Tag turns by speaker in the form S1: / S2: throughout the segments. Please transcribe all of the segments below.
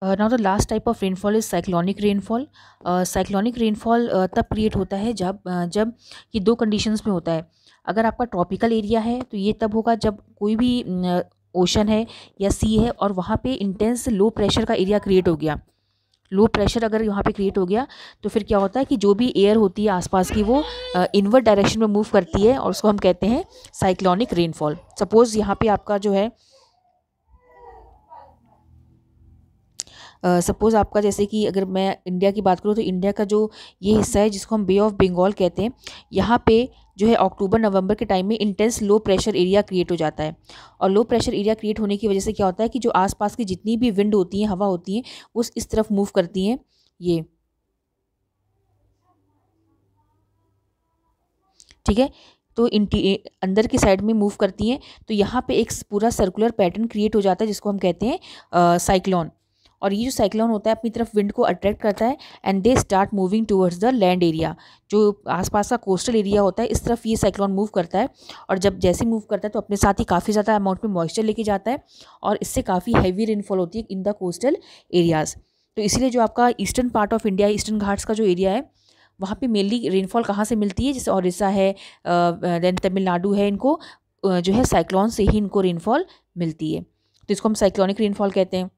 S1: Now the last type of rainfall is cyclonic rainfall. Cyclonic rainfall तब create होता है जब ये दो कंडीशंस में होता है। अगर आपका ट्रॉपिकल एरिया है तो ये तब होगा जब कोई भी ओशन है या सी है और वहाँ पे इंटेंस लो प्रेशर का एरिया क्रिएट हो गया। लो प्रेशर अगर यहाँ पे क्रिएट हो गया तो फिर क्या होता है कि जो भी एयर होती है आसपास की वो इनवर्ट डायरेक्शन में मूव करती है और उसको हम कहते हैं साइक्लोनिक रेनफॉल। सपोज़ यहाँ पे आपका जो है सपोज़ आपका जैसे कि अगर मैं इंडिया की बात करूँ तो इंडिया का जो ये हिस्सा है जिसको हम बे ऑफ बंगाल कहते हैं, यहाँ पे जो है अक्टूबर नवंबर के टाइम में intense low pressure area create हो जाता है। और लो प्रेशर एरिया क्रिएट होने की वजह से क्या होता है कि जो आसपास की जितनी भी विंड होती हैं, हवा होती हैं, वो इस तरफ मूव करती हैं, ये ठीक है। तो अंदर की साइड में मूव करती हैं, तो यहाँ पे एक पूरा सर्कुलर पैटर्न क्रिएट हो जाता है जिसको हम कहते हैं साइक्लोन। और ये जो साइक्लोन होता है अपनी तरफ विंड को अट्रैक्ट करता है and they start moving towards the land area. जो आसपास का कोस्टल एरिया होता है इस तरफ ये साइक्लोन मूव करता है, और जब जैसे मूव करता है तो अपने साथ ही काफ़ी ज़्यादा अमाउंट में मॉइस्चर लेके जाता है और इससे काफ़ी हैवी रेनफॉल होती है इन द कोस्टल एरियाज़। तो इसीलिए जो आपका eastern part of India, eastern Ghats का जो एरिया है, वहाँ पे मेनली रेनफॉल कहाँ से मिलती है, जैसे उड़ीसा है, देन तमिलनाडु है, इनको जो है साइक्लोन से ही इनको रेनफॉल मिलती है। तो इसको हम साइक्लोनिक रेनफॉल कहते हैं।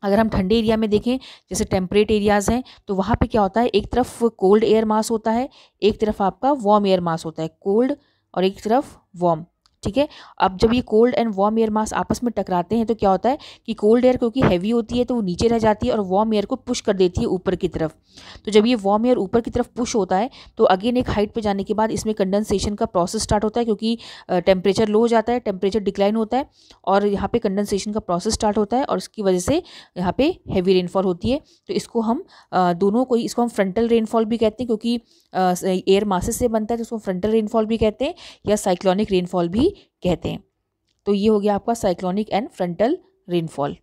S1: अगर हम ठंडे एरिया में देखें, जैसे टेम्परेट एरियाज़ हैं, तो वहाँ पे क्या होता है, एक तरफ कोल्ड एयर मास होता है, एक तरफ आपका वार्म एयर मास होता है, कोल्ड और एक तरफ वार्म, ठीक है। अब जब ये cold and warm air mass आपस में टकराते हैं तो क्या होता है कि कोल्ड एयर क्योंकि हैवी होती है तो वो नीचे रह जाती है और वार्म एयर को पुश कर देती है ऊपर की तरफ। तो जब ये वार्म एयर ऊपर की तरफ पुश होता है तो अगेन एक हाइट पे जाने के बाद इसमें कंडेंसेशन का प्रोसेस स्टार्ट होता है, क्योंकि टेम्परेचर लो हो जाता है, टेम्परेचर डिक्लाइन होता है और यहाँ पे कंडेंसेशन का प्रोसेस स्टार्ट होता है और इसकी वजह से यहाँ पे हैवी रेनफॉल होती है। तो इसको हम दोनों को, इसको हम फ्रंटल रेनफॉल भी कहते हैं क्योंकि एयर मासेस से बनता है, तो इसको फ्रंटल रेनफॉल भी कहते हैं या साइक्लोनिक रेनफॉल भी कहते हैं। तो ये हो गया आपका साइक्लोनिक एंड फ्रंटल रेनफॉल।